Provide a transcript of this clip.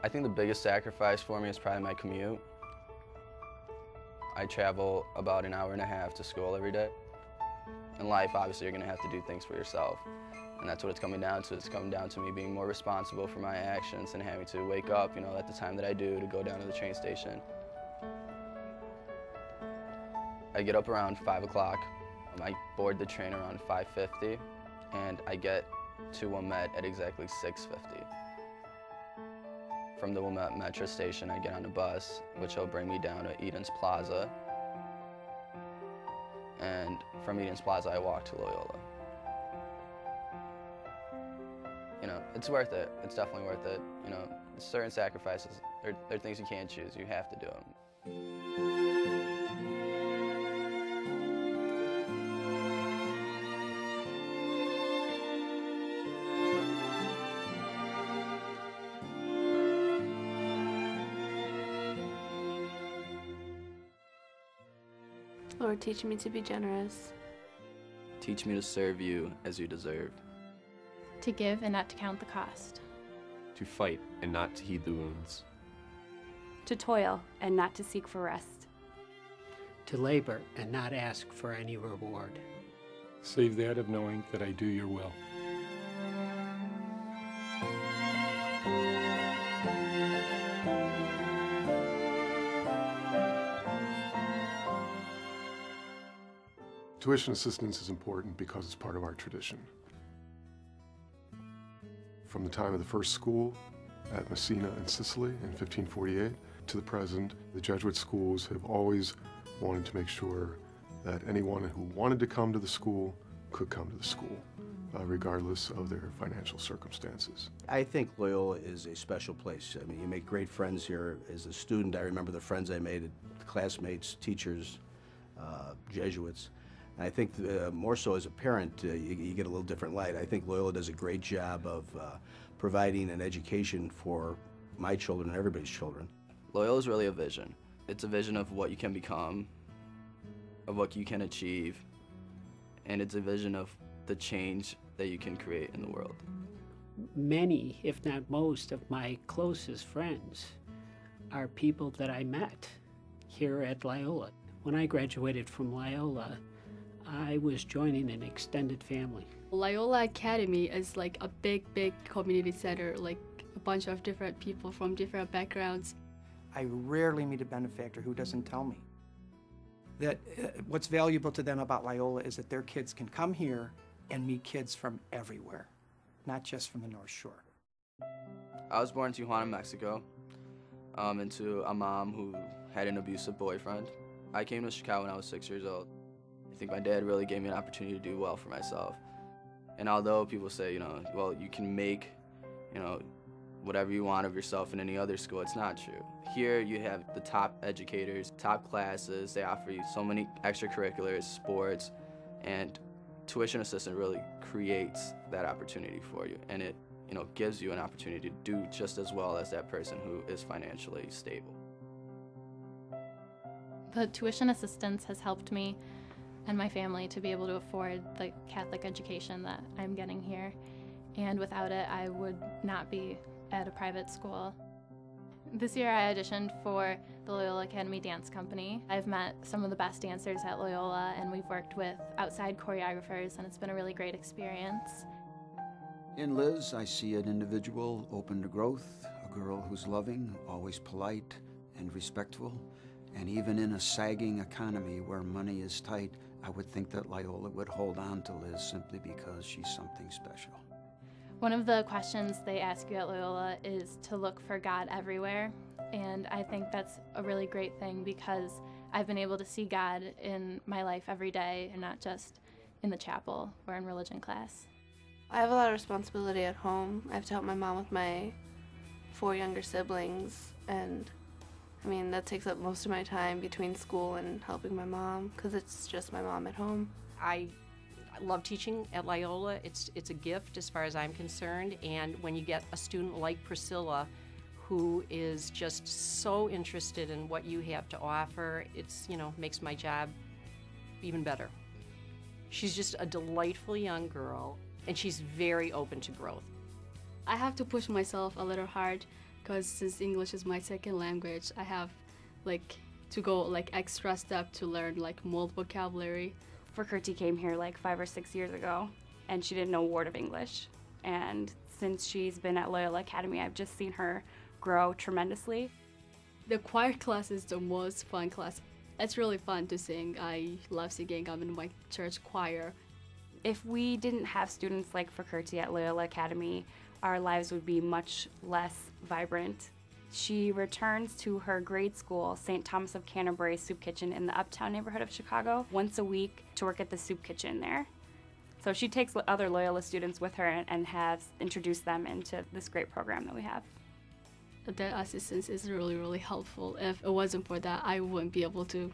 I think the biggest sacrifice for me is probably my commute. I travel about an hour and a half to school every day. In life, obviously, you're going to have to do things for yourself. And that's what it's coming down to. It's coming down to me being more responsible for my actions and having to wake up, at the time that I do to go down to the train station. I get up around 5 o'clock. I board the train around 5:50, and I get to Wilmette at exactly 6:50. From the Wilmette metro station, I get on a bus, which will bring me down to Eden's Plaza. And from Eden's Plaza, I walk to Loyola. It's worth it. It's definitely worth it. Certain sacrifices, they're things you can't choose. You have to do them. Lord, teach me to be generous. Teach me to serve you as you deserve. To give and not to count the cost. To fight and not to heed the wounds. To toil and not to seek for rest. To labor and not ask for any reward. Save that of knowing that I do your will. Tuition assistance is important because it's part of our tradition. From the time of the first school at Messina in Sicily in 1548 to the present, the Jesuit schools have always wanted to make sure that anyone who wanted to come to the school could come to the school, regardless of their financial circumstances. I think Loyola is a special place. I mean, you make great friends here. As a student, I remember the friends I made, classmates, teachers, Jesuits. I think more so as a parent, you get a little different light. I think Loyola does a great job of providing an education for my children and everybody's children. Loyola is really a vision. It's a vision of what you can become, of what you can achieve, and it's a vision of the change that you can create in the world. Many, if not most, of my closest friends are people that I met here at Loyola. When I graduated from Loyola, I was joining an extended family. Loyola Academy is like a big community center, like a bunch of different people from different backgrounds. I rarely meet a benefactor who doesn't tell me that what's valuable to them about Loyola is that their kids can come here and meet kids from everywhere, not just from the North Shore. I was born in Tijuana, Mexico, into a mom who had an abusive boyfriend. I came to Chicago when I was 6 years old. I think my dad really gave me an opportunity to do well for myself. And although people say, well, you can make, whatever you want of yourself in any other school, it's not true. Here you have the top educators, top classes, they offer you so many extracurriculars, sports, and tuition assistance really creates that opportunity for you. And it, gives you an opportunity to do just as well as that person who is financially stable. The tuition assistance has helped me and my family to be able to afford the Catholic education that I'm getting here. And without it, I would not be at a private school. This year I auditioned for the Loyola Academy Dance Company. I've met some of the best dancers at Loyola, and we've worked with outside choreographers, and it's been a really great experience. In Liz, I see an individual open to growth, a girl who's loving, always polite and respectful. And even in a sagging economy where money is tight, I would think that Loyola would hold on to Liz simply because she's something special. One of the questions they ask you at Loyola is to look for God everywhere. And I think that's a really great thing because I've been able to see God in my life every day and not just in the chapel or in religion class. I have a lot of responsibility at home. I have to help my mom with my 4 younger siblings, and that takes up most of my time between school and helping my mom because it's just my mom at home. I love teaching at Loyola. It's a gift as far as I'm concerned, and when you get a student like Priscilla who is just so interested in what you have to offer, it's, makes my job even better. She's just a delightful young girl, and she's very open to growth. I have to push myself a little hard because since English is my second language, I have like to go like extra step to learn like more vocabulary. Fakurti came here like 5 or 6 years ago, and she didn't know a word of English. And since she's been at Loyola Academy, I've just seen her grow tremendously. The choir class is the most fun class. It's really fun to sing. I love singing. I'm in my church choir. If we didn't have students like Fakurti at Loyola Academy, our lives would be much less vibrant. She returns to her grade school, St. Thomas of Canterbury Soup Kitchen in the Uptown neighborhood of Chicago, once a week to work at the soup kitchen there. So she takes other Loyola students with her and has introduced them into this great program that we have. That assistance is really, really helpful. If it wasn't for that, I wouldn't be able to